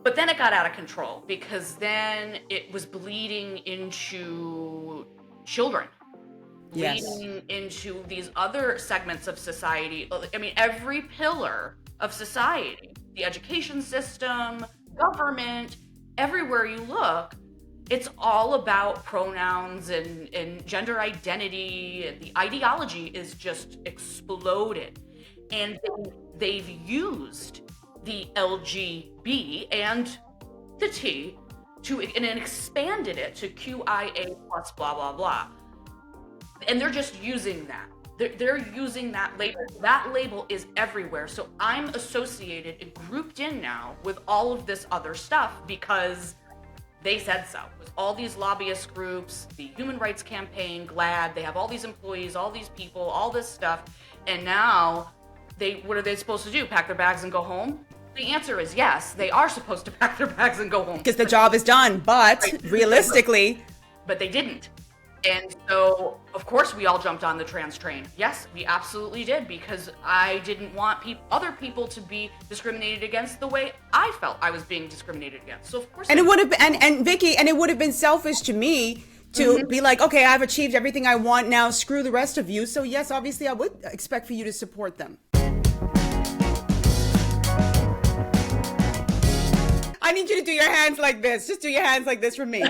But then it got out of control because then it was bleeding into children, Yes. bleeding into these other segments of society. I mean, every pillar of society, the education system, government, everywhere you look, it's all about pronouns and gender identity, and the ideology is just exploded. And they've used the LGB and the T and expanded it to QIA plus blah blah blah. And they're just using that. They're using that label. That label is everywhere. So I'm associated and grouped in now with all of this other stuff because they said so. With all these lobbyist groups, the Human Rights Campaign, GLAAD, they have all these employees, all these people, all this stuff. And now what are they supposed to do? Pack their bags and go home? The answer is yes, they are supposed to pack their bags and go home. Because the job is done, but realistically. But they didn't. And so, of course, we all jumped on the trans train. Yes, we absolutely did, because I didn't want other people to be discriminated against the way I felt I was being discriminated against. So, of course. And it would have been, and Vikki, and it would have been selfish to me to be like, okay, I've achieved everything I want now, screw the rest of you. So yes, obviously I would expect for you to support them. I need you to do your hands like this. Just do your hands like this for me.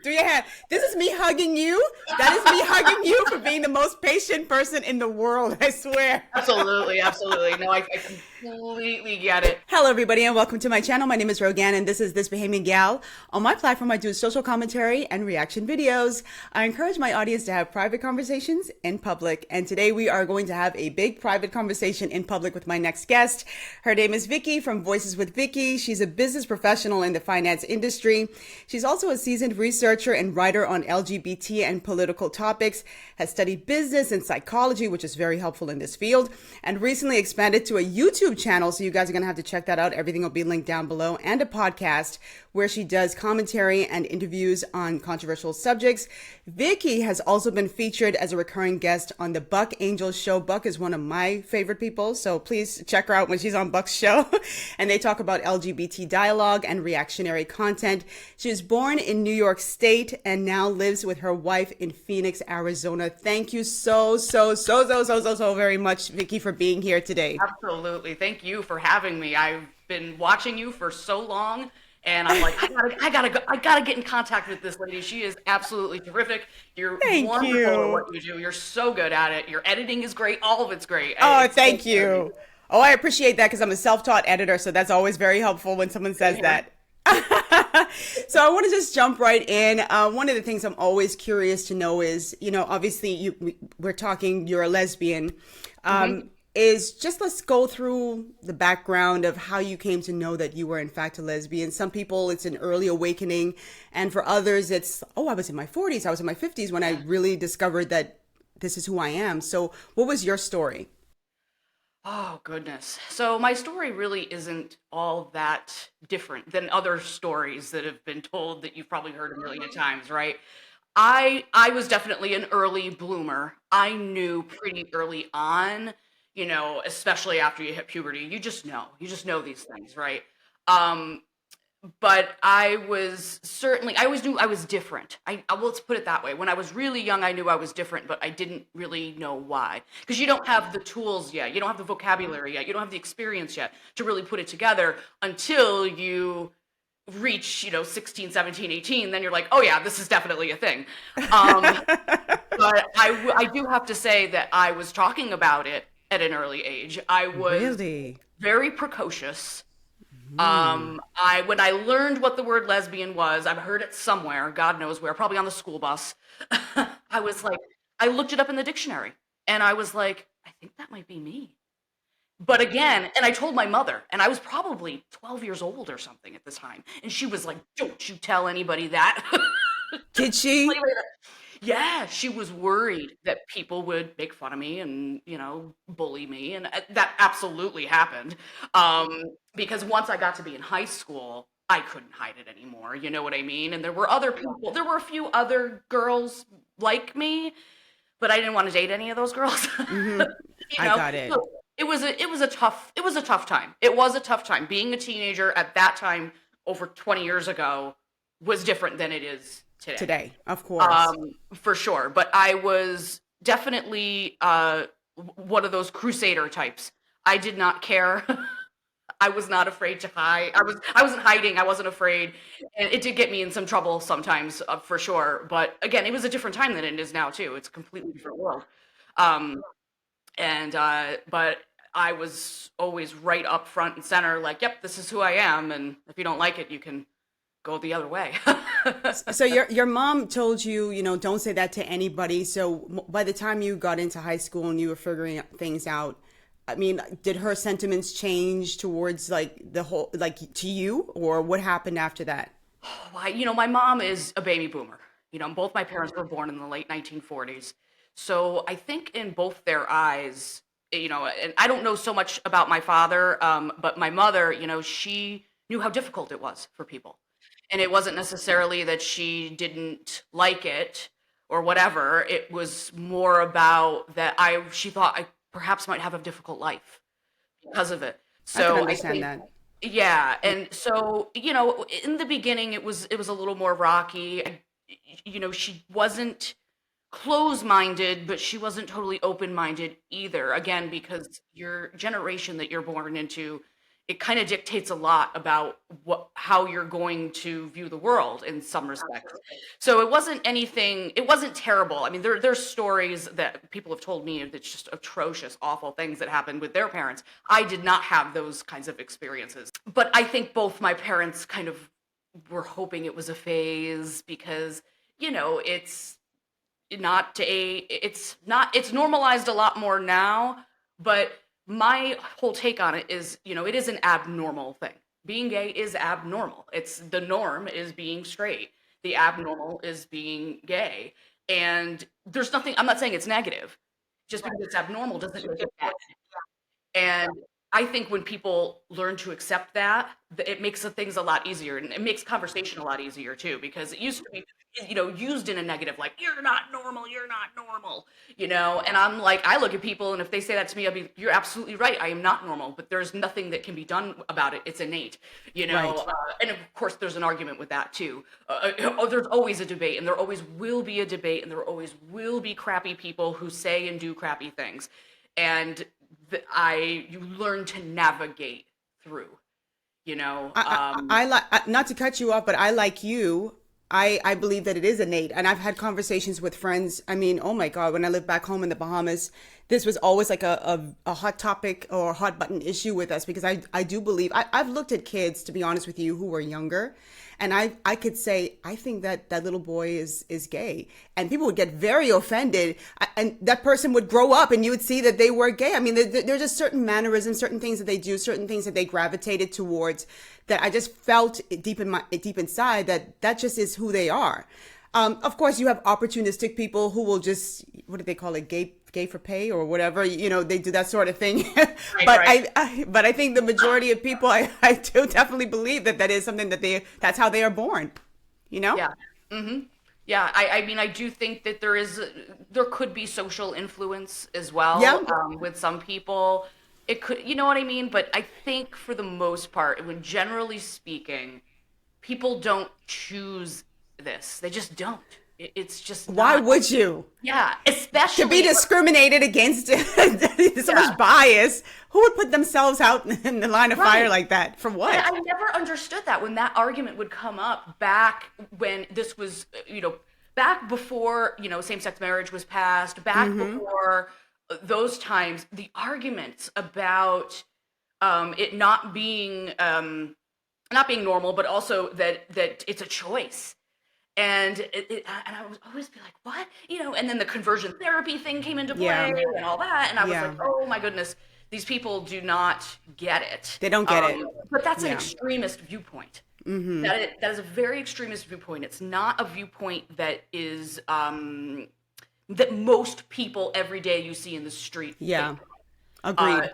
Do your hand. This is me hugging you. That is me hugging you for being the most patient person in the world, I swear. Absolutely, absolutely. No, I completely get it. Hello, everybody, and welcome to my channel. My name is Rogan, and this is This Bahamian Gyal. On my platform, I do social commentary and reaction videos. I encourage my audience to have private conversations in public, and today we are going to have a big private conversation in public with my next guest. Her name is Vikki from Voices with Vikki. She's a business professional in the finance industry. She's also a seasoned researcher and writer on LGBT and political topics, has studied business and psychology, which is very helpful in this field, and recently expanded to a YouTube channel. So you guys are going to have to check that out. Everything will be linked down below, and a podcast where she does commentary and interviews on controversial subjects. Vikki has also been featured as a recurring guest on the Buck Angels show. Buck is one of my favorite people, so please check her out when she's on Buck's show. And they talk about LGBT dialogue and reactionary content. She was born in New York State and now lives with her wife in Phoenix, Arizona. Thank you so very much, Vikki, for being here today. Absolutely. Thank you for having me. I've been watching you for so long, and I'm like, I gotta get in contact with this lady. She is absolutely terrific. You're wonderful at what you do. You're so good at it. Your editing is great. All of it's great. Oh, thank you. Oh, I appreciate that because I'm a self-taught editor, so that's always very helpful when someone says that. So I want to just jump right in. One of the things I'm always curious to know is, obviously we're talking, you're a lesbian. Is just, let's go through the background of how you came to know that you were in fact a lesbian. Some people, it's an early awakening. And for others, it's, I was in my 40s, I was in my 50s when I really discovered that this is who I am. So what was your story? Oh, goodness. So my story really isn't all that different than other stories that have been told that you've probably heard a million times, right? I was definitely an early bloomer. I knew pretty early on, especially after you hit puberty, you just know these things, right? But I always knew I was different. Let's put it that way. When I was really young, I knew I was different, but I didn't really know why. Because you don't have the tools yet. You don't have the vocabulary yet. You don't have the experience yet to really put it together until you reach, 16, 17, 18. Then you're like, oh yeah, this is definitely a thing. But I do have to say that I was talking about it at an early age. I was very precocious. When I learned what the word lesbian was, I've heard it somewhere, God knows where, probably on the school bus. I was like, I looked it up in the dictionary and I was like, I think that might be me. But again, and I told my mother, and I was probably 12 years old or something at the time. And she was like, don't you tell anybody that. Did she? Yeah, she was worried that people would make fun of me and, bully me. And that absolutely happened. Because once I got to be in high school, I couldn't hide it anymore. You know what I mean? And there were other people, there were a few other girls like me, but I didn't want to date any of those girls. I got it. So it was a tough time. It was a tough time. Being a teenager at that time over 20 years ago was different than it is today. Today, of course. For sure. But I was definitely one of those crusader types. I did not care. I was not afraid to hide. I wasn't hiding. I wasn't afraid, and it did get me in some trouble sometimes, for sure. But again, it was a different time than it is now too. It's a completely different world. Um, and but I was always right up front and center, like, yep, this is who I am, and if you don't like it, you can go the other way. So your mom told you, don't say that to anybody. So by the time you got into high school and you were figuring things out, I mean, did her sentiments change towards like the whole, like to you, or what happened after that? Why, my mom is a baby boomer. Both my parents were born in the late 1940s. So I think in both their eyes, and I don't know so much about my father, but my mother, she knew how difficult it was for people. And it wasn't necessarily that she didn't like it or whatever. It was more about that she thought I perhaps might have a difficult life because of it. I can So I understand think, that. yeah. And so, in the beginning, it was a little more rocky. She wasn't close-minded, but she wasn't totally open-minded either. Again, because your generation that you're born into, it kind of dictates a lot about how you're going to view the world in some respects. So it wasn't terrible. I mean, there's stories that people have told me that's just atrocious, awful things that happened with their parents. I did not have those kinds of experiences. But I think both my parents kind of were hoping it was a phase because, it's normalized a lot more now, but my whole take on it is, it is an abnormal thing. Being gay is abnormal. It's the norm is being straight. The abnormal is being gay. And I'm not saying it's negative. Just because it's abnormal doesn't make it bad. And I think when people learn to accept that, it makes the things a lot easier, and it makes conversation a lot easier too, because it used to be, used in a negative, like, you're not normal, you're not normal, and I'm like, I look at people, and if they say that to me, I'll be, you're absolutely right, I am not normal, but there's nothing that can be done about it. It's innate, Right. and of course there's an argument with that too. There's always a debate, and there always will be a debate, and there always will be crappy people who say and do crappy things. And you learn to navigate through, I like, not to cut you off, but I like you. I believe that it is innate. And I've had conversations with friends. I mean, oh my God, when I lived back home in the Bahamas, this was always like a hot topic or a hot button issue with us because I do believe, I've looked at kids, to be honest with you, who were younger. And I could say, I think that that little boy is gay. And people would get very offended. And that person would grow up and you would see that they were gay. I mean, there's just certain mannerisms, certain things that they do, certain things that they gravitated towards that I just felt deep inside that just is who they are. Of course, you have opportunistic people who will just, what do they call it? Gay for pay or whatever, they do that sort of thing. But right. I think the majority of people, I do definitely believe that is something that's how they are born, Yeah. Mm-hmm. Yeah. I mean, I do think that there could be social influence as well. Yeah. With some people. It could, you know what I mean? But I think for the most part, when generally speaking, people don't choose this. They just don't. It's just Why not. would you? Yeah, To especially be discriminated against, so much bias. Who would put themselves out in the line of fire Right. like that? For what? And I never understood that when that argument would come up back when this was, back before, same-sex marriage was passed, back before those times, the arguments about it not being normal, but also that it's a choice. And I would always be like, what? And then the conversion therapy thing came into play Yeah. and all that. And I was Yeah. like, oh my goodness, these people do not get it. They don't get it. But that's an Yeah. extremist viewpoint. That is a very extremist viewpoint. It's not a viewpoint that is that most people every day you see in the street Yeah. think. Agreed.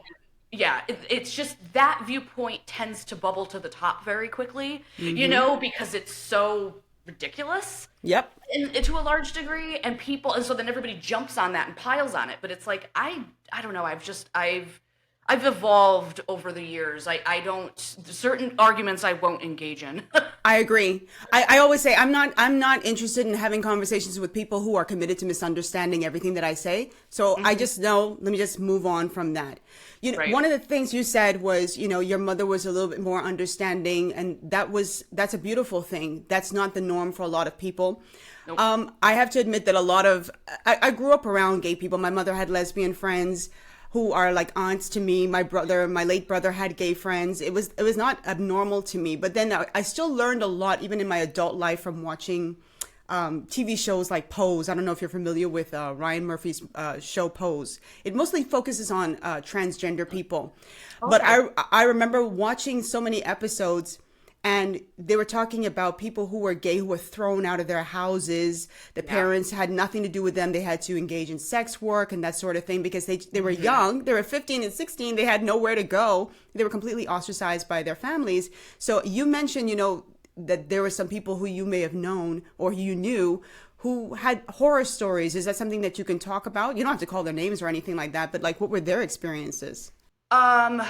Yeah, it's just that viewpoint tends to bubble to the top very quickly, because it's so ridiculous Yep. to a large degree, and so then everybody jumps on that and piles on it. But it's like I don't know. I've I've evolved over the years. I don't, certain arguments I won't engage in. I agree. I always say I'm not interested in having conversations with people who are committed to misunderstanding everything that I say. So I just know, let me just move on from that. You know, Right. one of the things you said was, you know, your mother was a little bit more understanding, and that's a beautiful thing. That's not the norm for a lot of people. Nope. I have to admit that I grew up around gay people. My mother had lesbian friends who are like aunts to me. My late brother had gay friends. It was not abnormal to me. But then I still learned a lot, even in my adult life, from watching TV shows like Pose. I don't know if you're familiar with Ryan Murphy's show Pose. It mostly focuses on transgender people. But I remember watching so many episodes, and they were talking about people who were gay who were thrown out of their houses. The parents had nothing to do with them. They had to engage in sex work and that sort of thing because they were young. They were 15 and 16. They had nowhere to go. They were completely ostracized by their families. So you mentioned, you know, that there were some people who you may have known or you knew who had horror stories. Is that something that you can talk about? You don't have to call their names or anything like that, but like, what were their experiences? Um,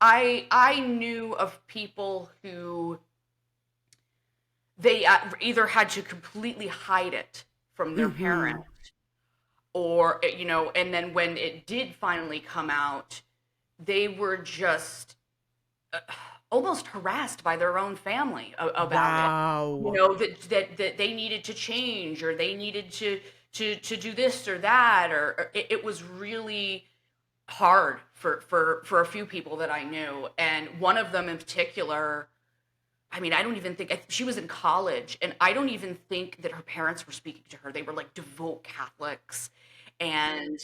I knew of people who they either had to completely hide it from their parent, or you know, and then when it did finally come out, they were just almost harassed by their own family about it. You Wow. know, that they needed to change, or they needed to do this or that, or it was really hard for a few people that I knew, and one of them in particular. I mean, I don't even think she was in college, and I don't even think that her parents were speaking to her. They were like devout Catholics, and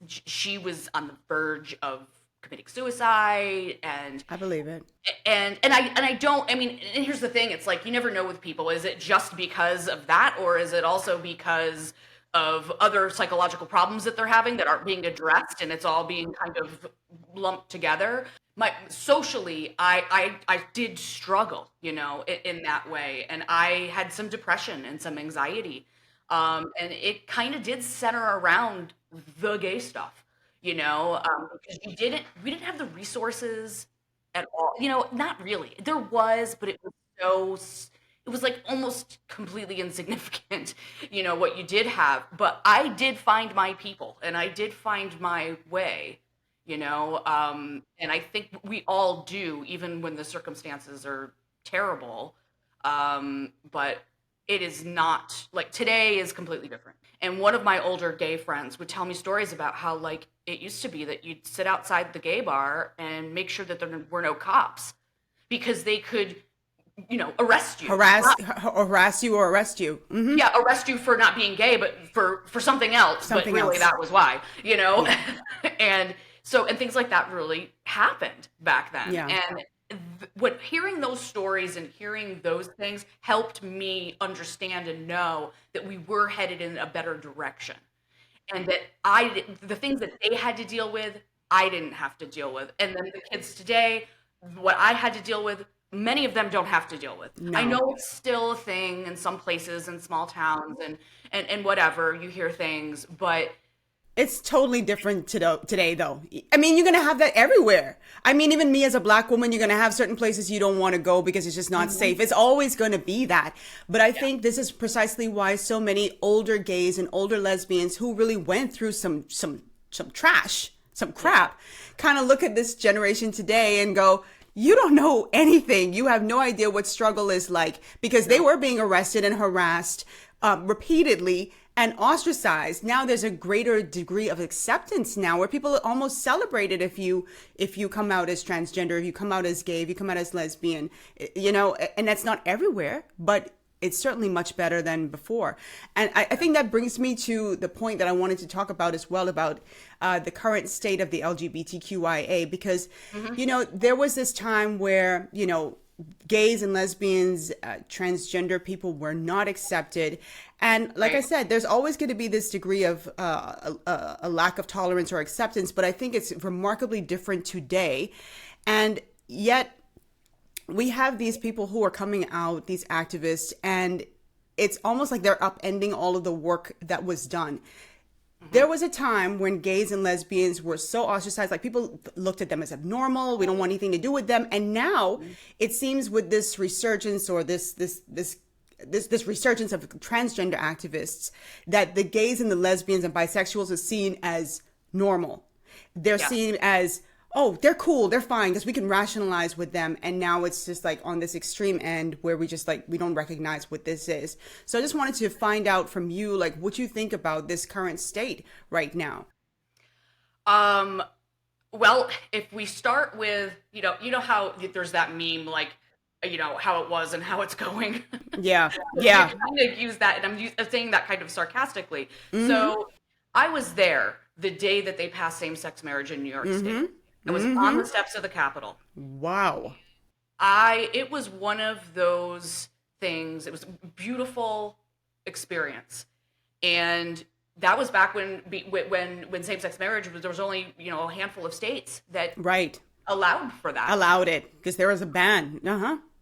she was on the verge of committing suicide, I believe it. and I don't. I mean, and here's the thing: it's like you never know with people. Is it just because of that, or is it also because of other psychological problems that they're having that aren't being addressed, and it's all being kind of lumped together? My socially, I did struggle, you know, in that way, and I had some depression and some anxiety, and it kind of did center around the gay stuff, you know, because we didn't have the resources at all, you know, not really. There was, but it was it was like almost completely insignificant, you know, what you did have. But I did find my people, and I did find my way, you know, and I think we all do, even when the circumstances are terrible. But it is not like today is completely different. And one of my older gay friends would tell me stories about how like it used to be that you'd sit outside the gay bar and make sure that there were no cops because they could, you know, arrest you. Harass you or arrest you. Yeah, arrest you for not being gay, but for something else. But Something really, else. that was why, you know. Yeah. And so, and things like that really happened back then. Yeah. And what hearing those stories and hearing those things helped me understand and know that we were headed in a better direction, and that the things that they had to deal with, I didn't have to deal with. And then the kids today, what I had to deal with, many of them don't have to deal with. I No. know it's still a thing in some places in small towns and whatever, you hear things, but It's totally different today, though. I mean, you're going to have that everywhere. I mean, even me as a black woman, you're going to have certain places you don't want to go because it's just not safe. It's always going to be that. But I think this is precisely why so many older gays and older lesbians who really went through some trash, some crap, kind of look at this generation today and go, you don't know anything. You have no idea what struggle is like, because they were being arrested and harassed repeatedly and ostracized. Now there's a greater degree of acceptance now where people almost celebrate it if you come out as transgender, if you come out as gay, if you come out as lesbian, you know, and that's not everywhere, but it's certainly much better than before. And I think that brings me to the point that I wanted to talk about as well, about the current state of the LGBTQIA, because, you know, there was this time where, you know, gays and lesbians, transgender people were not accepted. And like I said, there's always going to be this degree of a lack of tolerance or acceptance, but I think it's remarkably different today. And yet we have these people who are coming out, these activists, and it's almost like they're upending all of the work that was done. There was a time when gays and lesbians were so ostracized, like people looked at them as abnormal. We don't want anything to do with them. And now it seems with this resurgence or this resurgence of transgender activists that the gays and the lesbians and bisexuals are seen as normal. They're seen as, oh, they're cool, they're fine, because we can rationalize with them. And now it's just like on this extreme end where we just like, we don't recognize what this is. So I just wanted to find out from you, like, what you think about this current state right now. Well, if we start with, you know how there's that meme, like, how it was and how it's going. Yeah, You yeah. kind of use that, and I'm saying that kind of sarcastically. So I was there the day that they passed same-sex marriage in New York State. I was on the steps of the Capitol. Wow. It was one of those things. It was a beautiful experience, and that was back when same-sex marriage was. There was only a handful of states that Right. allowed for that. Allowed it because there was a ban.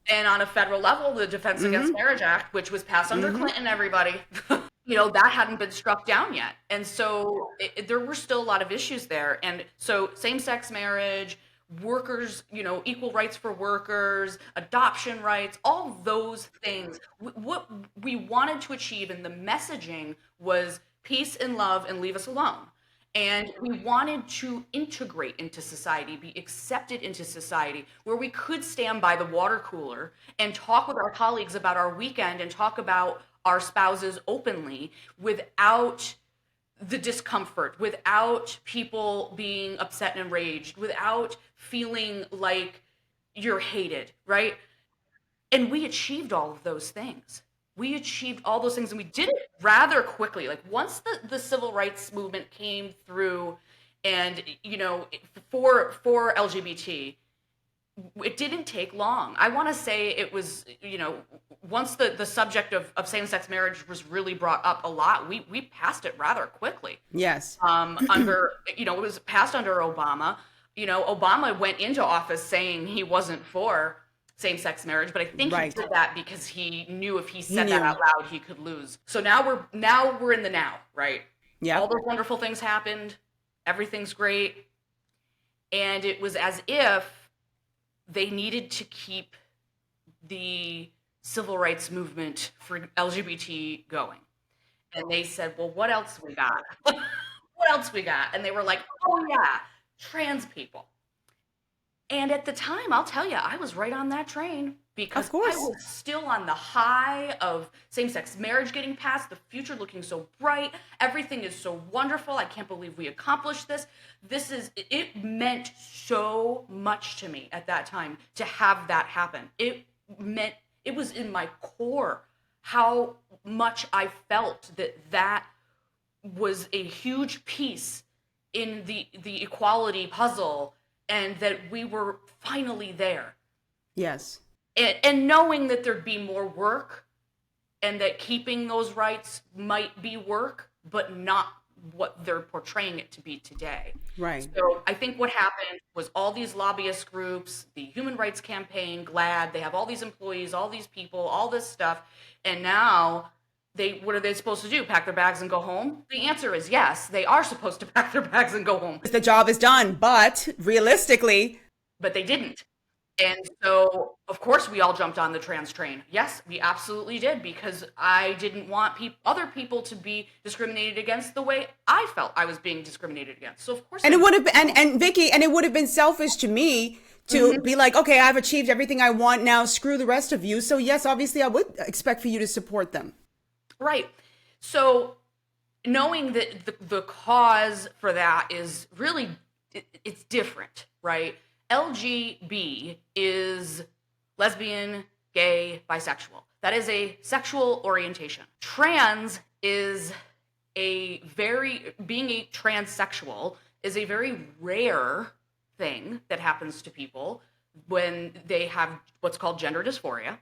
And on a federal level, the Defense Against Marriage Act, which was passed under Clinton, everybody, that hadn't been struck down yet. And so there were still a lot of issues there. And so same-sex marriage, workers, equal rights for workers, adoption rights, all those things. What we wanted to achieve in the messaging was peace and love and leave us alone. And we wanted to integrate into society, be accepted into society, where we could stand by the water cooler and talk with our colleagues about our weekend and talk about our spouses openly without the discomfort, without people being upset and enraged, without feeling like you're hated, right? And we achieved all of those things. We achieved all those things, and we did it rather quickly. Like once the civil rights movement came through, and for LGBT, it didn't take long. I want to say it was once the subject of same-sex marriage was really brought up a lot, we passed it rather quickly. Yes. Under it was passed under Obama. Obama went into office saying he wasn't for same-sex marriage, but I think he did that because he knew if he said that out loud, he could lose. So now we're in the now, right? Yeah. All those wonderful things happened. Everything's great. And it was as if they needed to keep the civil rights movement for LGBT going. And they said, well, what else we got? What else we got? And they were like, oh yeah, trans people. And at the time, I'll tell you, I was right on that train because I was still on the high of same-sex marriage getting passed, the future looking so bright, everything is so wonderful, I can't believe we accomplished this. It meant so much to me at that time to have that happen. It was in my core how much I felt that was a huge piece in the equality puzzle, and that we were finally there. Yes. And knowing that there'd be more work and that keeping those rights might be work, but not what they're portraying it to be today. Right. So I think what happened was all these lobbyist groups, the Human Rights Campaign, GLAAD, they have all these employees, all these people, all this stuff. And now what are they supposed to do? Pack their bags and go home? The answer is yes, they are supposed to pack their bags and go home. The job is done, but realistically. But they didn't. And so, of course, we all jumped on the trans train. Yes, we absolutely did, because I didn't want other people to be discriminated against the way I felt I was being discriminated against. So, of course. And it would have been, and Vikki, and it would have been selfish to me to be like, okay, I've achieved everything I want now, screw the rest of you. So yes, obviously I would expect for you to support them. Right. So knowing that the cause for that is really, it's different, right? LGB is lesbian, gay, bisexual. That is a sexual orientation. Trans is being a transsexual is a very rare thing that happens to people when they have what's called gender dysphoria.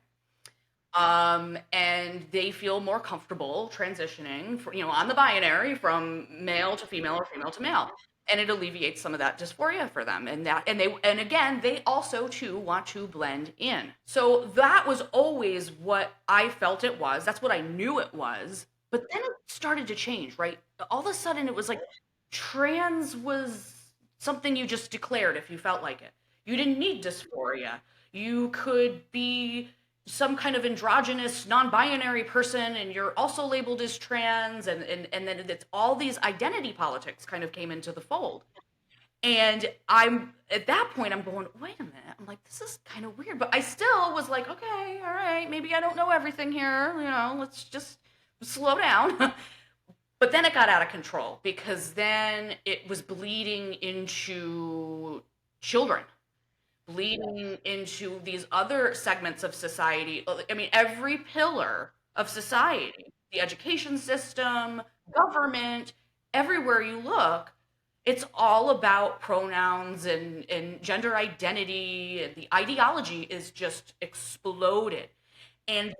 And they feel more comfortable transitioning, on the binary from male to female or female to male, and it alleviates some of that dysphoria for them. And again, they also too want to blend in. So that was always what I felt it was. That's what I knew it was. But then it started to change, right? All of a sudden, it was like trans was something you just declared if you felt like it. You didn't need dysphoria. You could be some kind of androgynous, non-binary person, and you're also labeled as trans, and then it's all these identity politics kind of came into the fold. And I'm at that point, I'm going, wait a minute. I'm like, this is kind of weird. But I still was like, okay, all right, maybe I don't know everything here. Let's just slow down. But then it got out of control because then it was bleeding into children, bleeding into these other segments of society. I mean, every pillar of society, the education system, government, everywhere you look, it's all about pronouns and gender identity. And the ideology is just exploded. And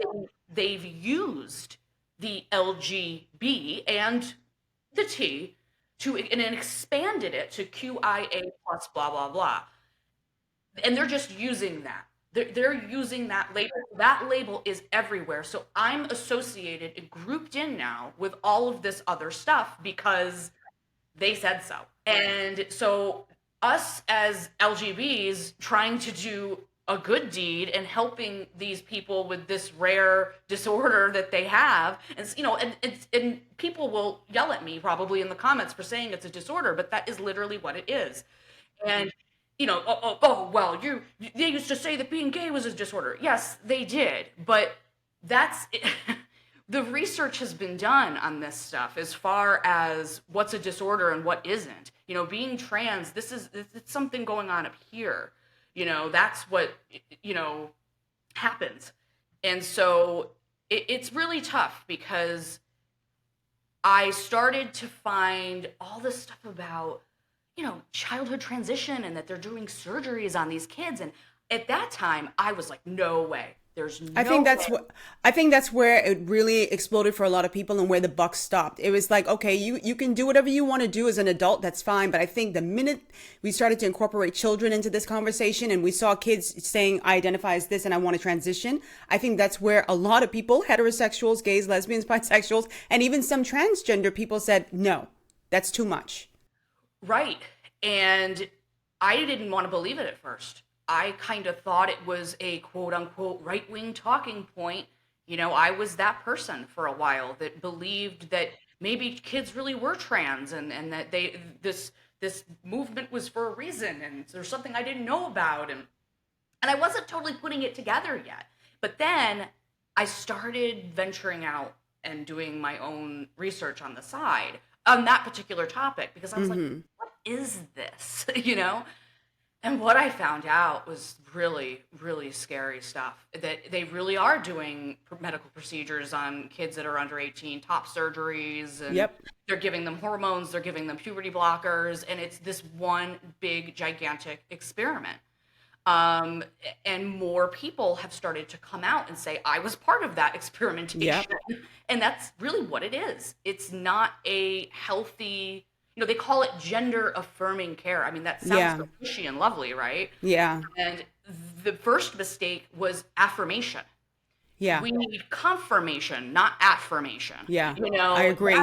they've used the LGB and the T and expanded it to QIA plus blah, blah, blah. And they're just using that. They're using that label. That label is everywhere. So I'm associated and grouped in now with all of this other stuff because they said so. And so us as LGBs trying to do a good deed and helping these people with this rare disorder that they have, and people will yell at me probably in the comments for saying it's a disorder, but that is literally what it is. And well, they used to say that being gay was a disorder. Yes, they did, but that's the research has been done on this stuff as far as what's a disorder and what isn't. Being trans, it's something going on up here. That's what happens. And so it's really tough because I started to find all this stuff about childhood transition and that they're doing surgeries on these kids. And at that time, I was like, no way. There's no I think that's where it really exploded for a lot of people and where the buck stopped. It was like, okay, you can do whatever you want to do as an adult, that's fine. But I think the minute we started to incorporate children into this conversation and we saw kids saying, I identify as this and I want to transition, I think that's where a lot of people, heterosexuals, gays, lesbians, bisexuals, and even some transgender people said, no, that's too much. Right. And I didn't want to believe it at first. I kind of thought it was a quote unquote right-wing talking point. I was that person for a while that believed that maybe kids really were trans and that this movement was for a reason and there's something I didn't know about. And I wasn't totally putting it together yet. But then I started venturing out and doing my own research on the side on that particular topic because I was like, what is this? And what I found out was really, really scary stuff, that they really are doing medical procedures on kids that are under 18, top surgeries, and they're giving them hormones, they're giving them puberty blockers, and it's this one big, gigantic experiment. And more people have started to come out and say, I was part of that experimentation. Yep. And that's really what it is. It's not a healthy, they call it gender-affirming care. I mean, that sounds so pushy and lovely, right? Yeah. And the first mistake was affirmation. Yeah. We need confirmation, not affirmation. Yeah. I agree.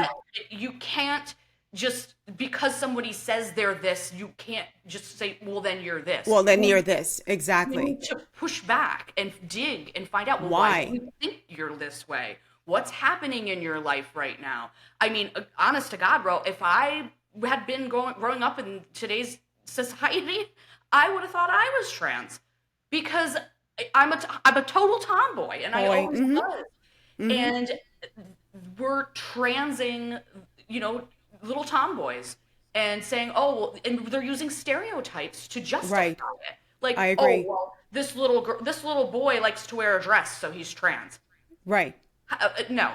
You can't just, because somebody says they're this, you can't just say, well, then you're this. Well, then you're this. Exactly. You need to push back and dig and find out, well, why do you think you're this way? What's happening in your life right now? I mean, honest to God, bro, if I had been growing up in today's society, I would have thought I was trans because I'm a total tomboy, and I always was. And we're transing, little tomboys and saying, oh, well, and they're using stereotypes to justify it. Like, I agree. Oh, well, this little boy likes to wear a dress, so he's trans. Right. No.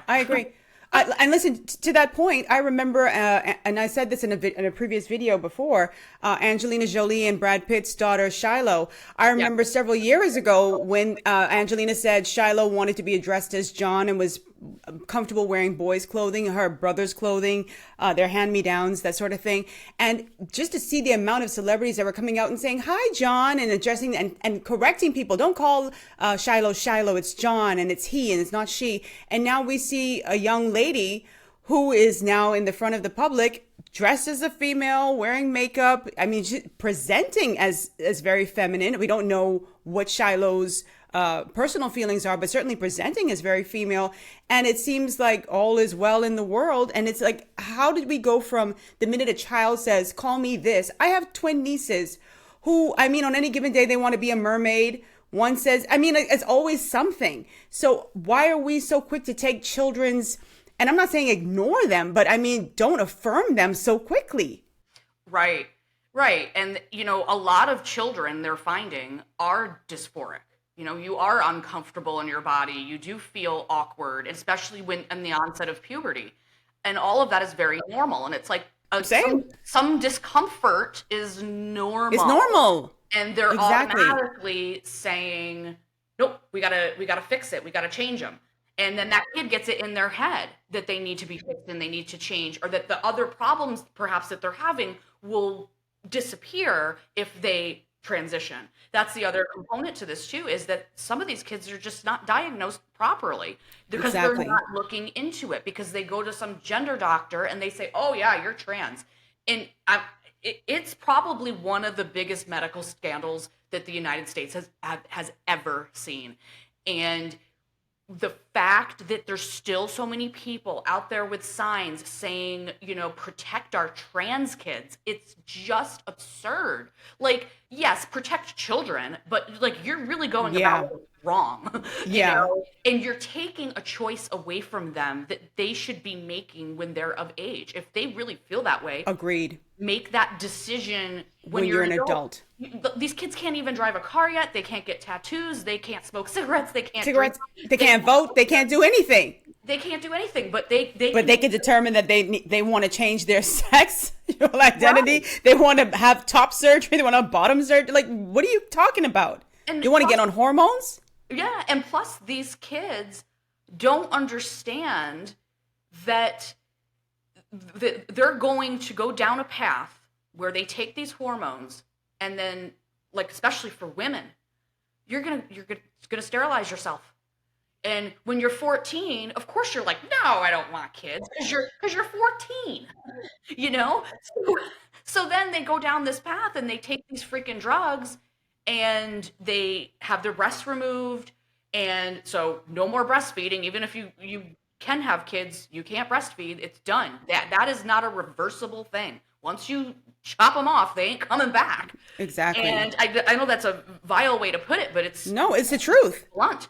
I agree. And listen, to that point, I remember, and I said this in a previous video before, Angelina Jolie and Brad Pitt's daughter, Shiloh. I remember several years ago when Angelina said Shiloh wanted to be addressed as John and was comfortable wearing boys' clothing, her brother's clothing, their hand-me-downs, that sort of thing. And just to see the amount of celebrities that were coming out and saying, hi, John, and addressing and correcting people. Don't call Shiloh, it's John, and it's he, and it's not she. And now we see a young lady who is now in the front of the public, dressed as a female, wearing makeup. I mean, she's presenting as very feminine. We don't know what Shiloh's personal feelings are, but certainly presenting as very female. And it seems like all is well in the world. And it's like, how did we go from the minute a child says, call me this? I have twin nieces who, I mean, on any given day, they want to be a mermaid. One says, I mean, it's always something. So why are we so quick to take children's, and I'm not saying ignore them, but I mean, don't affirm them so quickly. Right. And, a lot of children they're finding are dysphoric. You are uncomfortable in your body. You do feel awkward, especially when in the onset of puberty. And all of that is very normal. And it's like some discomfort is normal. It's normal. And they're automatically saying, nope, we gotta fix it. We gotta change them. And then that kid gets it in their head that they need to be fixed and they need to change, or that the other problems perhaps that they're having will disappear if they transition. That's the other component to this too, is that some of these kids are just not diagnosed properly because they're not looking into it, because they go to some gender doctor and they say, oh yeah, you're trans. And it's probably one of the biggest medical scandals that the United States has ever seen. And the fact that there's still so many people out there with signs saying, protect our trans kids, it's just absurd. Like, yes, protect children, but like you're really going about it wrong. And you're taking a choice away from them that they should be making when they're of age. If they really feel that way, agreed, make that decision when you're an adult. These kids can't even drive a car yet. They can't get tattoos. They can't smoke cigarettes. They can't They can't vote. They can't do anything. They can't do anything. But they can determine that they want to change their sex identity. Right. They want to have top surgery. They want to have bottom surgery. Like, what are you talking about? And you want to get on hormones? Yeah, and plus these kids don't understand that they're going to go down a path where they take these hormones, and then, like, especially for women, you're gonna sterilize yourself. And when you're 14, of course you're like, no, I don't want kids, because you're 14, So then they go down this path and they take these freaking drugs, and they have their breasts removed, and so no more breastfeeding. Even if you can have kids, you can't breastfeed. It's done. That is not a reversible thing. Once you chop them off, they ain't coming back. Exactly. And I know that's a vile way to put it, but it's the truth. Blunt.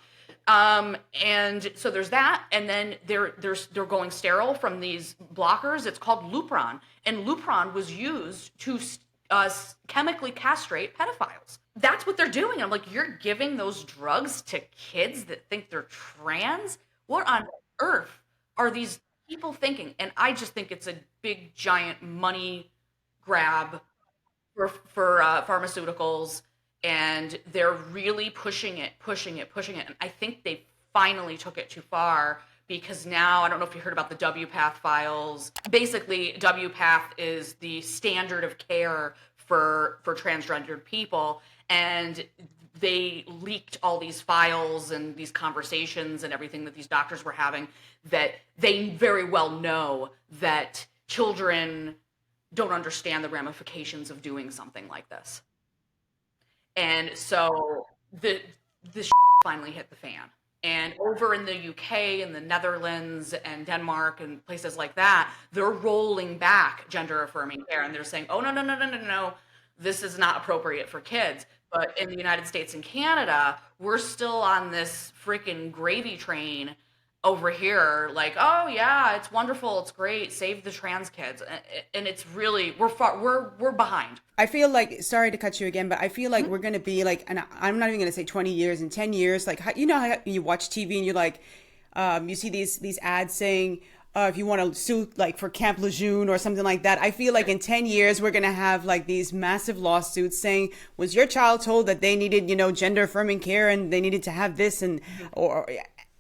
And so there's that, and then they're going sterile from these blockers. It's called Lupron, and Lupron was used to chemically castrate pedophiles. That's what they're doing. I'm like, you're giving those drugs to kids that think they're trans? What on earth are these people thinking? And I just think it's a big, giant money grab for pharmaceuticals, and they're really pushing it. And I think they finally took it too far, because now, I don't know if you heard about the WPATH files. Basically, WPATH is the standard of care for transgendered people, and they leaked all these files and these conversations and everything that these doctors were having, that they very well know that children don't understand the ramifications of doing something like this. And so this finally hit the fan. And over in the UK and the Netherlands and Denmark and places like that, they're rolling back gender-affirming care, and they're saying, oh, no, this is not appropriate for kids. But in the United States and Canada, we're still on this freaking gravy train over here, like, oh yeah, it's wonderful, it's great, save the trans kids. And it's really, we're behind. I feel like, sorry to cut you again, but I feel like we're going to be like, and I'm not even going to say 20 years, in 10 years, like, how you watch TV and you're like, you see these ads saying, if you want to sue like for Camp Lejeune or something like that. I feel like in 10 years, we're going to have like these massive lawsuits saying, was your child told that they needed, gender affirming care and they needed to have this? And, or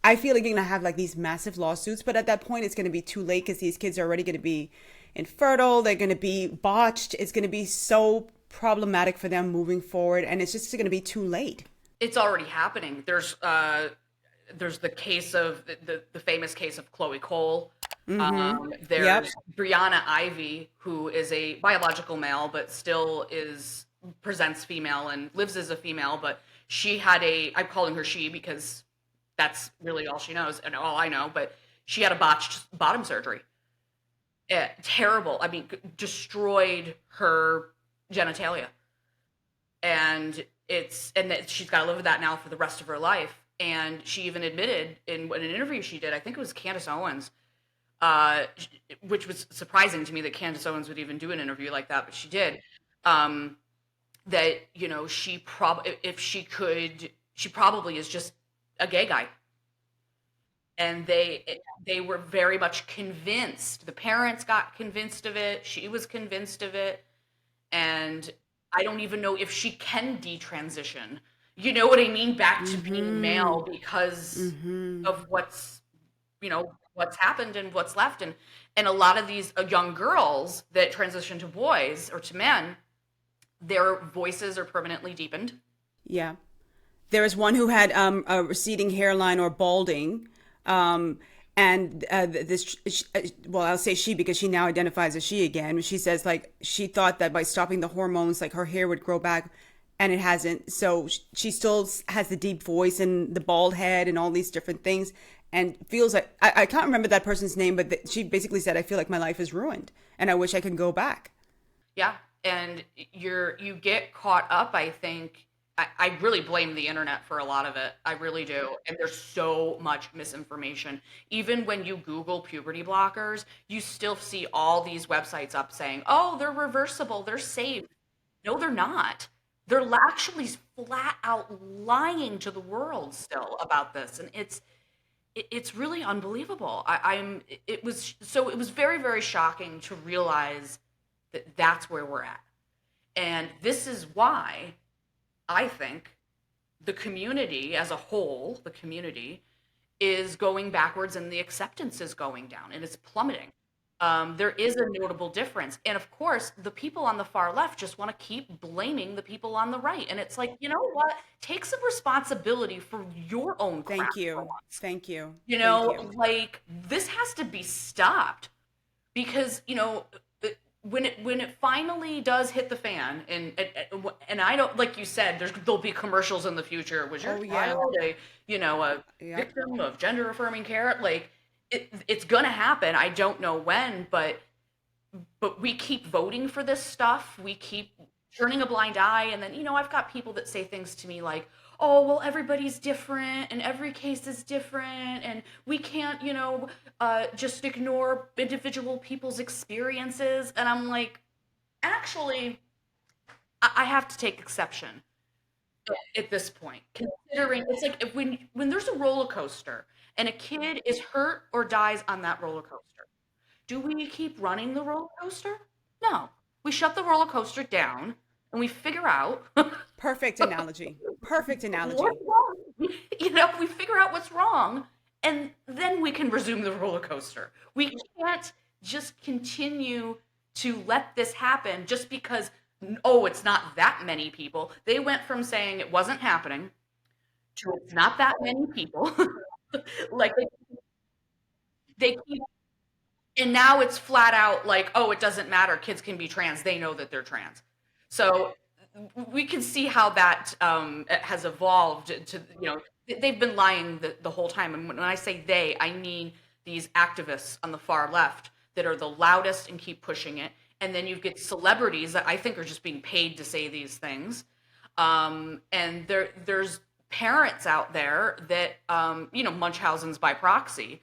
I feel like you're gonna have like these massive lawsuits, but at that point, it's gonna be too late because these kids are already gonna be infertile. They're gonna be botched. It's gonna be so problematic for them moving forward, and it's just gonna be too late. It's already happening. There's the case of the famous case of Chloe Cole. Yep. There's Briana Ivy, who is a biological male, but still is presents female and lives as a female. But she had I'm calling her she because that's really all she knows and all I know. But she had a botched bottom surgery. Terrible. I mean, destroyed her genitalia, and that she's got to live with that now for the rest of her life. And she even admitted in an interview she did, I think it was Candace Owens, which was surprising to me that Candace Owens would even do an interview like that, but she did. Um, that if she could, she probably is just a gay guy. And they were very much convinced. The parents got convinced of it. She was convinced of it, and I don't even know if she can detransition. You know what I mean? Back to being male because of what's happened and what's left, and a lot of these young girls that transition to boys or to men, their voices are permanently deepened. Yeah. There was one who had a receding hairline or balding. And well, I'll say she because she now identifies as she again. She says like she thought that by stopping the hormones, like her hair would grow back, and it hasn't. So she still has the deep voice and the bald head and all these different things, and feels like I can't remember that person's name, but she basically said, "I feel like my life is ruined, and I wish I could go back." Yeah, and you get caught up, I think. I really blame the internet for a lot of it. I really do. And there's so much misinformation. Even when you Google puberty blockers, you still see all these websites up saying, oh, they're reversible, they're safe. No, they're not. They're actually flat out lying to the world still about this. And it's really unbelievable. It was very, very shocking to realize that that's where we're at. And this is why I think the community as a whole, the community is going backwards and the acceptance is going down and it's plummeting. There is a notable difference. And of course, the people on the far left just want to keep blaming the people on the right. And it's like, you know what? Take some responsibility for your own crap Thank for you. once. Thank you. You Thank know, you. like this has to be stopped because when it finally does hit the fan and I don't like you said there'll be commercials in the future. Was your Oh yeah. child a Yep. victim of gender affirming care? Like it's gonna happen. I don't know when, but we keep voting for this stuff. We keep turning a blind eye. And then, I've got people that say things to me like, oh, well, everybody's different and every case is different. And we can't, just ignore individual people's experiences. And I'm like, actually, I have to take exception at this point, considering it's like when there's a roller coaster and a kid is hurt or dies on that roller coaster, do we keep running the roller coaster? No. We shut the roller coaster down and we figure out Perfect analogy. Perfect what's analogy. wrong. We figure out what's wrong and then we can resume the roller coaster. We can't just continue to let this happen just because, oh, it's not that many people. They went from saying it wasn't happening to it's not that many people. Like they keep. And now it's flat out like, oh, it doesn't matter. Kids can be trans. They know that they're trans. So we can see how that has evolved to, they've been lying the whole time. And when I say they, I mean these activists on the far left that are the loudest and keep pushing it. And then you get celebrities that I think are just being paid to say these things. And there's parents out there that, Munchausen's by proxy.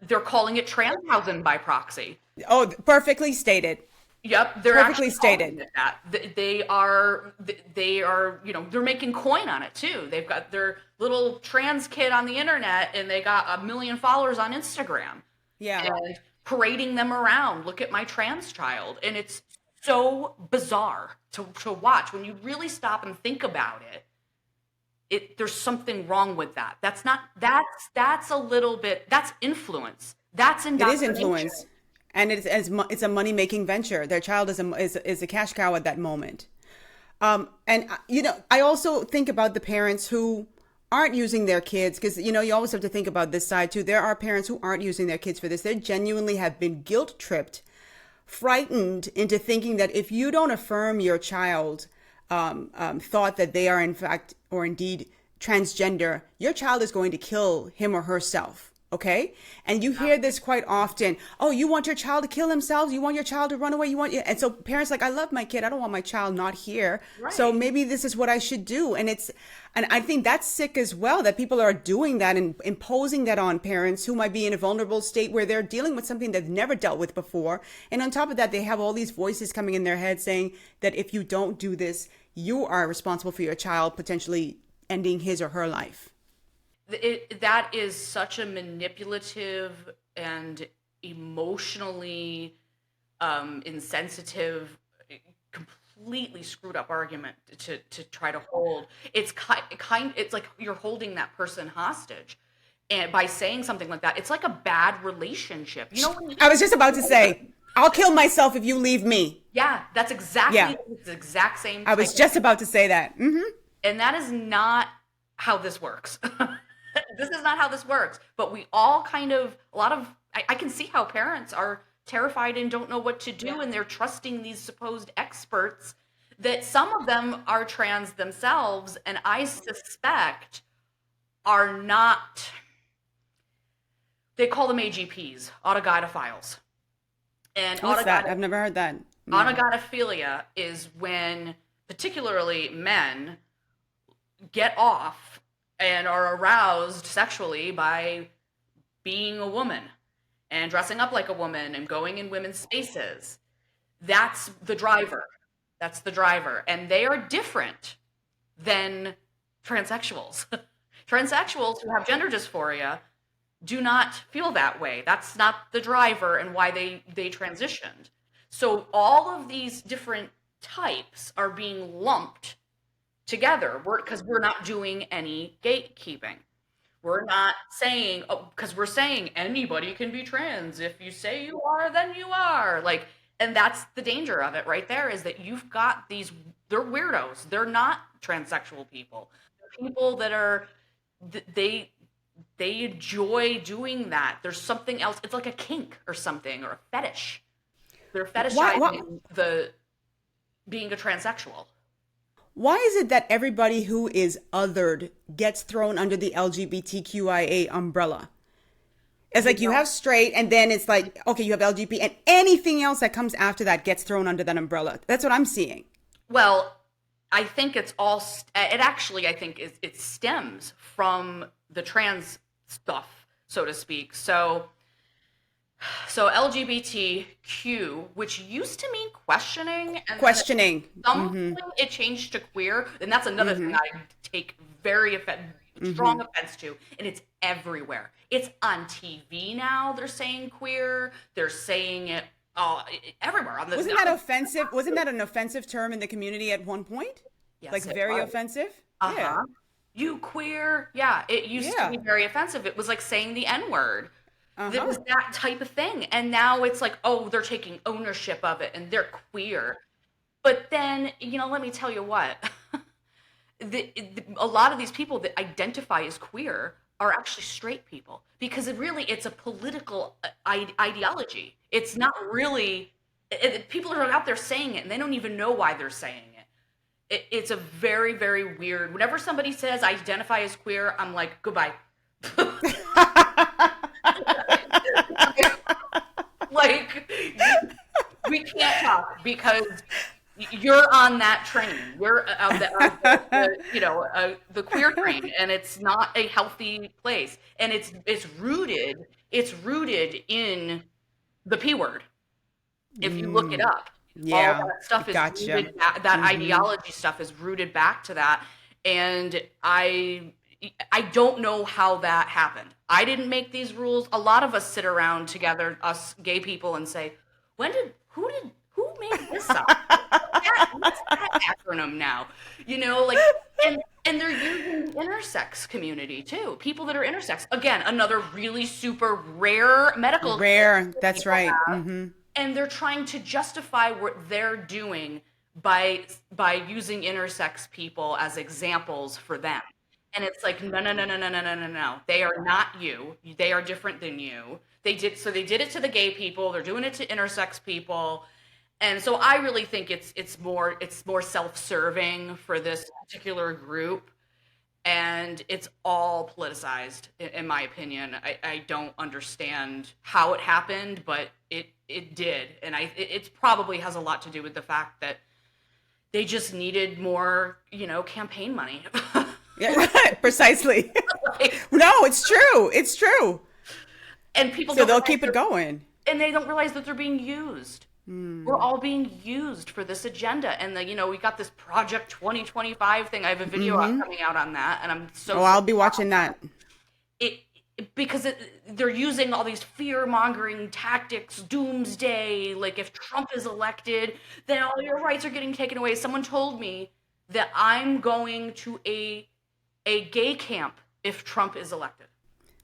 They're calling it Transhausen by proxy. Oh, perfectly stated. Yep, they're Perfectly actually calling stated. it that. They are, they're making coin on it too. They've got their little trans kid on the internet and they got 1 million followers on Instagram Yeah. and parading them around. Look at my trans child. And it's so bizarre to watch when you really stop and think about it. there's something wrong with that. That's not, that's a little bit, that's influence. That's It is indoctrination. influence, and it's a money making venture. Their child is a cash cow at that moment. And I also think about the parents who aren't using their kids, because you always have to think about this side too. There are parents who aren't using their kids for this. They genuinely have been guilt tripped, frightened into thinking that if you don't affirm your child thought that they are in fact or indeed transgender, your child is going to kill him or herself. Okay. And you hear this quite often. Oh, you want your child to kill themselves? You want your child to run away? And so parents like, I love my kid. I don't want my child not here. Right. So maybe this is what I should do. And I think that's sick as well, that people are doing that and imposing that on parents who might be in a vulnerable state where they're dealing with something they've never dealt with before. And on top of that, they have all these voices coming in their head saying that if you don't do this, you are responsible for your child potentially ending his or her life. That is such a manipulative and emotionally insensitive, completely screwed up argument to try to hold. It's it's like you're holding that person hostage, and by saying something like that, it's like a bad relationship. I was just about to say, I'll kill myself if you leave me. Yeah, that's exactly the exact same. I was just about to say that. And that is not how this works. This is not how this works. But we all I can see how parents are terrified and don't know what to do, and they're trusting these supposed experts that some of them are trans themselves, and I suspect are not. They call them AGPs, autogynephiles. And what's that? I've never heard that. No. Autogynephilia is when particularly men get off and are aroused sexually by being a woman and dressing up like a woman and going in women's spaces. That's the driver. That's the driver. And they are different than transsexuals. Transsexuals who have gender dysphoria do not feel that way. That's not the driver and why they transitioned. So all of these different types are being lumped together because we're not doing any gatekeeping. We're not saying, because we're saying anybody can be trans. If you say you are, then you are. And that's the danger of it right there, is that you've got they're weirdos. They're not transsexual people. They're people that are, they enjoy doing that. There's something else. It's like a kink or something, or a fetish. They're fetishizing the being a transsexual. Why is it that everybody who is othered gets thrown under the LGBTQIA umbrella? It's like you have straight, and then it's like, okay, you have LGBT, and anything else that comes after that gets thrown under that umbrella. That's what I'm seeing. Well, I think it's all, it actually, I think it stems from the trans stuff, so to speak. So LGBTQ, which used to mean questioning. And questioning. It changed to queer. And that's another thing I take very strong offense to. And it's everywhere. It's on TV now. They're saying queer. They're saying it everywhere. Wasn't that offensive? Wasn't that an offensive term in the community at one point? Yes, like very offensive? Yeah. You queer. Yeah, it used to be very offensive. It was like saying the N-word. It was that type of thing. And now it's like, oh, they're taking ownership of it and they're queer. But then, let me tell you what. A lot of these people that identify as queer are actually straight people, because it's a political ideology. It's not really, people are out there saying it and they don't even know why they're saying it. It's a very, very weird, whenever somebody says identify as queer, I'm like, goodbye. We can't talk because you're on that train. You're the queer train, and it's not a healthy place. And it's rooted in the P word. If you look it up, all that stuff is rooted, that ideology stuff is rooted back to that. And I don't know how that happened. I didn't make these rules. A lot of us sit around together, us gay people, and say, who made this up? what's that acronym now? You know, like, and they're using the intersex community too. People that are intersex. Again, another really super rare medical Rare. that That's people right. have, Hmm. and they're trying to justify what they're doing by using intersex people as examples for them. And it's like, no, no, no, no, no, no, no, no, no. They are not you. They are different than you. They did it to the gay people. They're doing it to intersex people. And so I really think it's more self-serving for this particular group, and it's all politicized in my opinion. I don't understand how it happened, but it did, and it probably has a lot to do with the fact that they just needed more, campaign money. Yeah, precisely. Like, No, it's true. It's true. and people So don't they'll realize keep it going. and they don't realize that they're being used. We're all being used for this agenda. And we got this Project 2025 thing. I have a video coming out on that, and I'm so Oh, I'll be watching that. it because they're using all these fear-mongering tactics, doomsday, like if Trump is elected, then all your rights are getting taken away. Someone told me that I'm going to a gay camp if Trump is elected.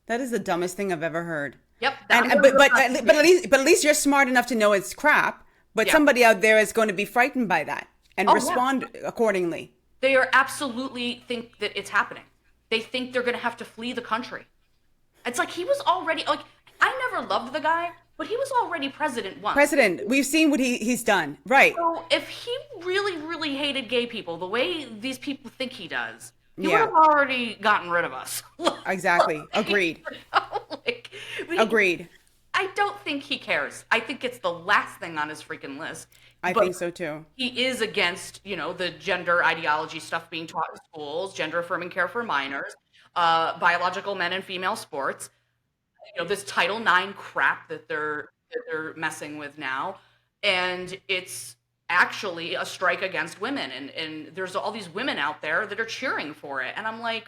That is the dumbest thing I've ever heard. Yep, And but at least you're smart enough to know it's crap. But yeah. somebody out there is going to be frightened by that and Oh, yeah. respond accordingly. They are absolutely think that it's happening. They think they're going to have to flee the country. It's like he was already like I never loved the guy, but he was already president once. President, we've seen what he's done. Right. So if he really, really hated gay people the way these people think he does, he would Yeah. have already gotten rid of us. Exactly. Agreed. Like, Agreed. I don't think he cares. I think it's the last thing on his freaking list. I But think so too. he is against, the gender ideology stuff being taught in schools, gender-affirming care for minors, biological men and female sports. This Title IX crap that they're messing with now, and it's actually a strike against women, and there's all these women out there that are cheering for it, and I'm like,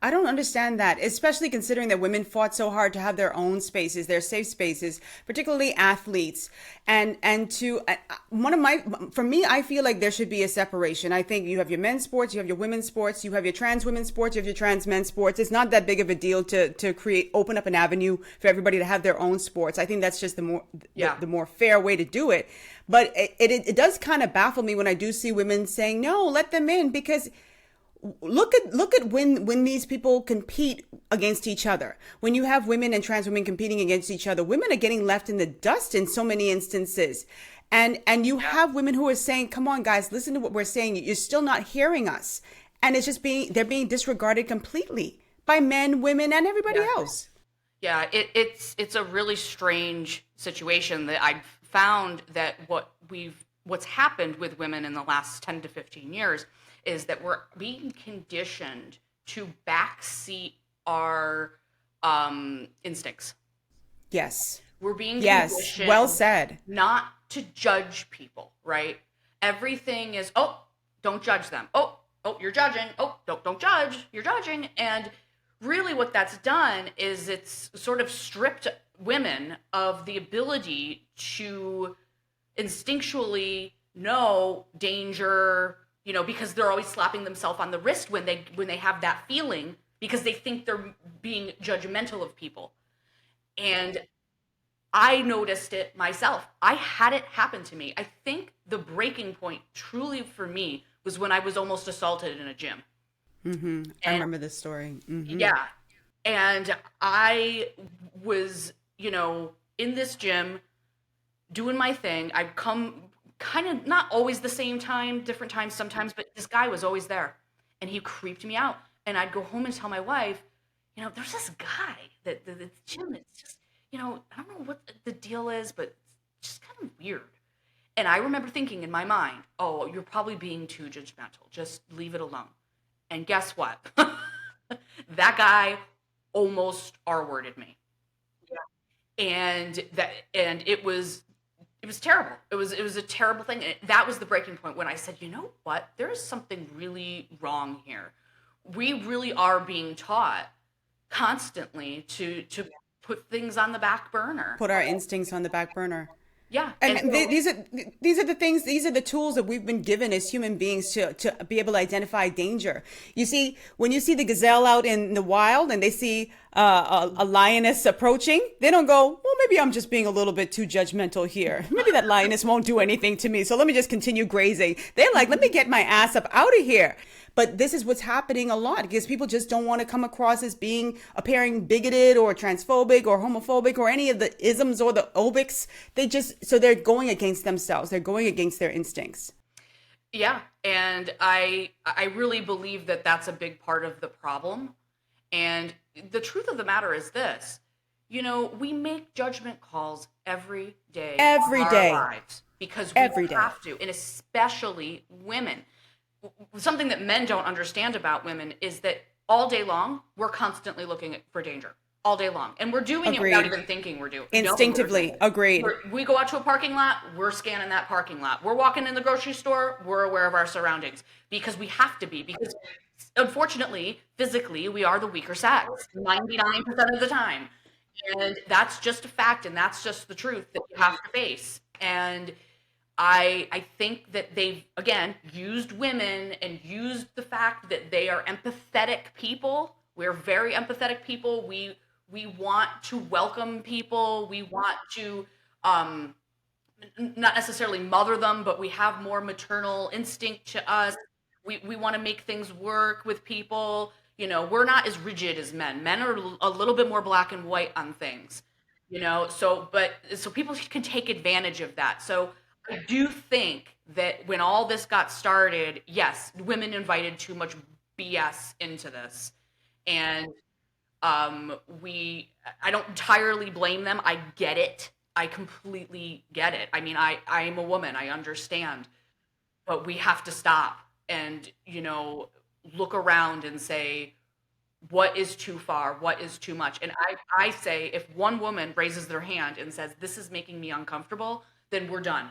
I don't understand that, especially considering that women fought so hard to have their own spaces, their safe spaces, particularly athletes. And to for me, I feel like there should be a separation. I think you have your men's sports, you have your women's sports, you have your trans women's sports, you have your trans men's sports. It's not that big of a deal to open up an avenue for everybody to have their own sports. I think that's just the more fair way to do it. But it does kind of baffle me when I do see women saying, no, let them in, because look at when these people compete against each other. When you have women and trans women competing against each other, women are getting left in the dust in so many instances. And you have women who are saying, come on, guys, listen to what we're saying. You're still not hearing us. And it's just they're being disregarded completely by men, women, and everybody else. yeah, it's a really strange situation that I've found that what's happened with women in the last 10 to 15 years is that we're being conditioned to backseat our instincts. Yes. We're being Yes. conditioned Well said. not to judge people, right? Everything is, oh, don't judge them. Oh, you're judging. Oh, don't judge. You're judging. And really what that's done is it's sort of stripped women of the ability to instinctually know danger, because they're always slapping themselves on the wrist when they have that feeling, because they think they're being judgmental of people. And I noticed it myself. I had it happen to me. I think the breaking point truly for me was when I was almost assaulted in a gym. Mm-hmm. I remember this story. Mm-hmm. Yeah. And I was, in this gym doing my thing. I'd come kind of not always the same time, different times sometimes, but this guy was always there and he creeped me out. And I'd go home and tell my wife, there's this guy that the gym is just, I don't know what the deal is, but it's just kind of weird. And I remember thinking in my mind, oh, you're probably being too judgmental. Just leave it alone. And guess what? That guy almost R-worded me. Yeah. And it was terrible. It was a terrible thing. And that was the breaking point when I said, you know what? There's something really wrong here. We really are being taught constantly to put things on the back burner. Put our instincts on the back burner. Yeah. And And so, these are the things, these are the tools that we've been given as human beings to be able to identify danger. You see, when you see the gazelle out in the wild and they see a lioness approaching, they don't go, well, maybe I'm just being a little bit too judgmental here. Maybe that lioness won't do anything to me, so let me just continue grazing. They're like, let me get my ass up out of here. But this is what's happening a lot because people just don't want to come across as being appearing bigoted or transphobic or homophobic or any of the isms or the obics. So they're going against themselves. They're going against their instincts. yeah. And I really believe that that's a big part of the problem. And the truth of the matter is this, we make judgment calls every day of Every our day. lives because we Every day. have to, and especially women. Something that men don't understand about women is that all day long, we're constantly looking for danger all day long. And we're doing it without Agreed. even thinking we're doing Instinctively. Agreed. we go out to a parking lot, we're scanning that parking lot. We're walking in the grocery store, we're aware of our surroundings because we have to be. Because unfortunately, physically, we are the weaker sex 99% of the time. And that's just a fact, and that's just the truth that you have to face. And I think that they've, again, used women and used the fact that they are empathetic people. We're very empathetic people. We want to welcome people. We want to not necessarily mother them, but we have more maternal instinct to us. We want to make things work with people. We're not as rigid as men. Men are a little bit more black and white on things, so people can take advantage of that. So I do think that when all this got started, yes, women invited too much BS into this. And I don't entirely blame them. I get it. I completely get it. I mean, I'm a woman. I understand. But we have to stop and, look around and say, what is too far? What is too much? And I say, if one woman raises their hand and says, this is making me uncomfortable, then we're done.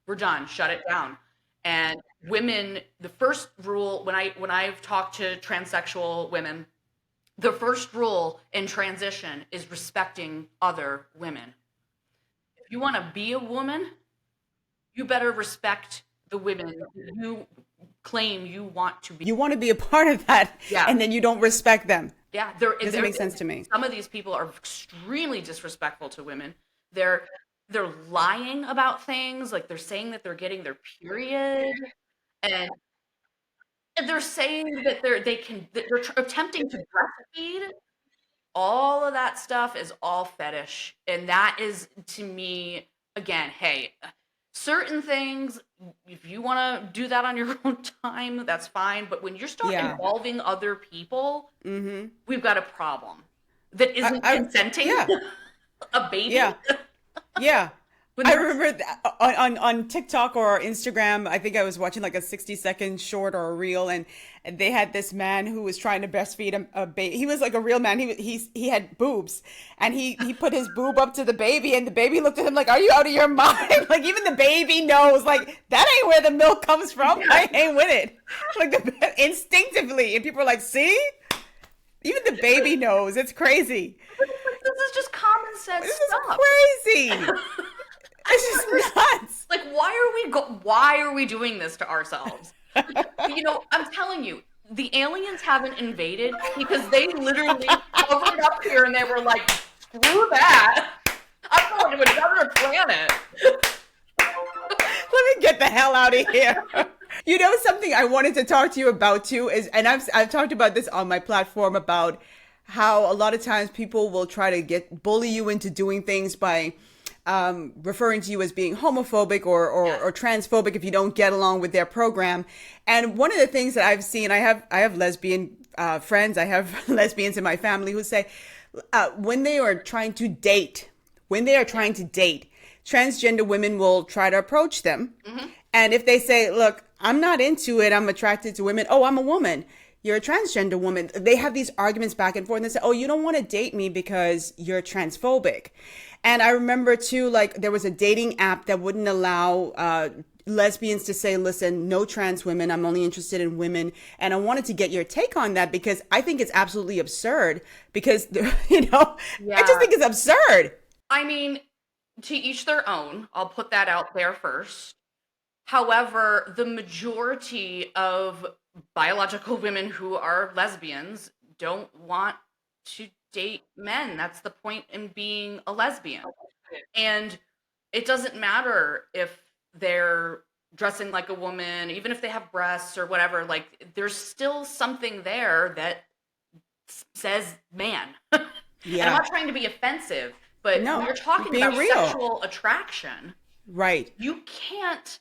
We're done. Shut it down. And women, the first rule, when I've talked to transsexual women, the first rule in transition is respecting other women. If you want to be a woman, you better respect the women you claim you want to be. You want to be a part of that, Yeah. and then you don't respect them. Yeah, Doesn't make sense to me. Some of these people are extremely disrespectful to women. They're lying about things, like they're saying that they're getting their period, and they're saying that they're attempting to breastfeed. All of that stuff is all fetish, and that is, to me, again, hey, certain things, if you want to do that on your own time, that's fine. But when you're start Yeah. involving other people, we've got a problem that isn't consenting. Yeah. A baby. Yeah. Yeah. When I there's- remember on TikTok or Instagram, I think I was watching like a 60-second short or a reel, and they had this man who was trying to breastfeed a baby. He was like a real man. He had boobs, and he put his boob up to the baby, and the baby looked at him like, "Are you out of your mind?" Like even the baby knows, like that ain't where the milk comes from. I ain't with it. Like instinctively, and people are like, "See." Even the baby knows. It's crazy. This is just common sense This is stuff. crazy. It's just nuts. Like, why are we doing this to ourselves? I'm telling you, the aliens haven't invaded because they literally covered up here and they were like, screw that. I'm going to another planet. Let me get the hell out of here. Something I wanted to talk to you about too is, and I've talked about this on my platform about how a lot of times people will try to bully you into doing things by referring to you as being homophobic or transphobic if you don't get along with their program. And one of the things that I've seen, I have lesbian friends, I have lesbians in my family who say when they are trying to date, transgender women will try to approach them. And if they say, look, I'm not into it, I'm attracted to women. Oh, I'm a woman. You're a transgender woman. They have these arguments back and forth and they say, oh, you don't want to date me because you're transphobic. And I remember too, like there was a dating app that wouldn't allow lesbians to say, listen, no trans women. I'm only interested in women. And I wanted to get your take on that because I think it's absolutely absurd because, I just think it's absurd. I mean, to each their own. I'll put that out there first. However, the majority of biological women who are lesbians don't want to date men. That's the point in being a lesbian. And it doesn't matter if they're dressing like a woman, even if they have breasts or whatever, like there's still something there that says man. And I'm not trying to be offensive, but when you're talking about sexual attraction, right? You can't,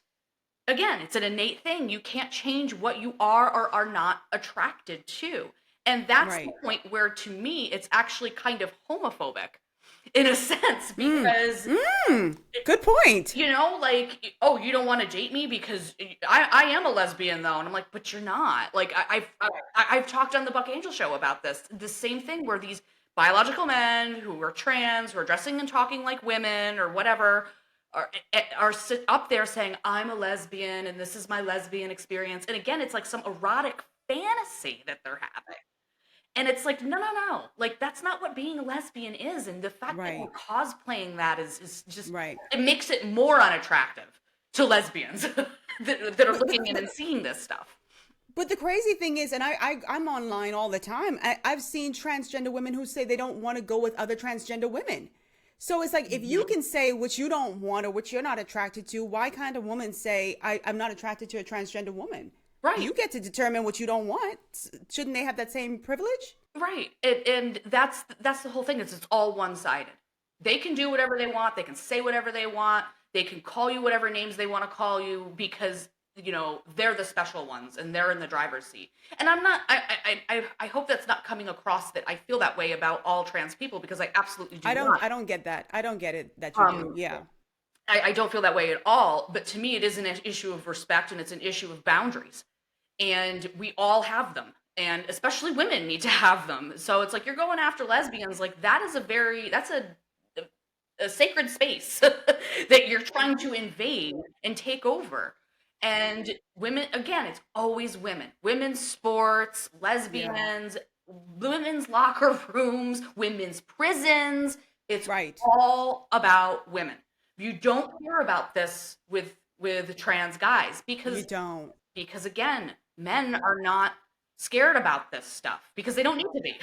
again, it's an innate thing. You can't change what you are or are not attracted to. And that's the point where, to me, it's actually kind of homophobic in a sense, because good point. You know, like, oh, you don't want to date me because I am a lesbian though, and I'm like, but you're not. Like, I've talked on the Buck Angel show about this, the same thing where these biological men who are trans, who are dressing and talking like women or whatever, are sit up there saying, I'm a lesbian and this is my lesbian experience. And again, it's like some erotic fantasy that they're having. And it's like, no. Like, that's not what being a lesbian is. And the fact that you're cosplaying that is just, it makes it more unattractive to lesbians that are looking in and seeing this stuff. But the crazy thing is, and I'm online all the time, I've seen transgender women who say they don't want to go with other transgender women. So it's like, if you can say what you don't want or what you're not attracted to, why can't a woman say, I'm not attracted to a transgender woman? Right. You get to determine what you don't want. Shouldn't they have that same privilege? Right. And that's the whole thing. It's all one-sided. They can do whatever they want. They can say whatever they want. They can call you whatever names they want to call you because, you know, they're the special ones and they're in the driver's seat. And I'm not, I hope that's not coming across that I feel that way about all trans people, because I absolutely do not. I don't get that. I don't get it that you do. Yeah. I don't feel that way at all. But to me, it is an issue of respect and it's an issue of boundaries. And we all have them. And especially women need to have them. So it's like, you're going after lesbians. Like, that's a sacred space that you're trying to invade and take over. And women, again, it's always women. Women's sports, lesbians, women's locker rooms, women's prisons. It's all about women. You don't hear about this with trans guys because again, men are not scared about this stuff because they don't need to be.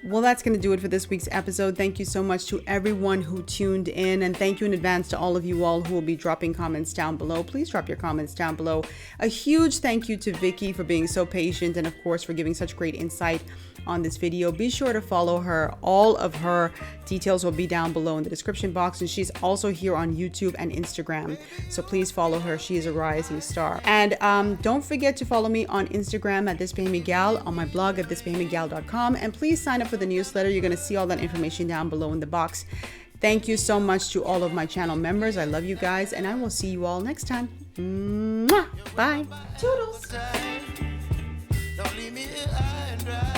Well, that's going to do it for this week's episode. Thank you so much to everyone who tuned in, and thank you in advance to all of you all who will be dropping comments down below. Please drop your comments down below. A huge thank you to Vikki for being so patient and, of course, for giving such great insight on this video. Be sure to follow her. All of her details will be down below in the description box, and she's also here on YouTube and Instagram, so please follow her. She is a rising star. And don't forget to follow me on Instagram at @thisBahamianGyal, on my blog at thisBahamianGyal.com, and please sign up for the newsletter. You're going to see all that information down below in the box. Thank you so much to all of my channel members. I love you guys, and I will see you all next time. Mwah! Bye. Toodles. Don't leave me high and dry.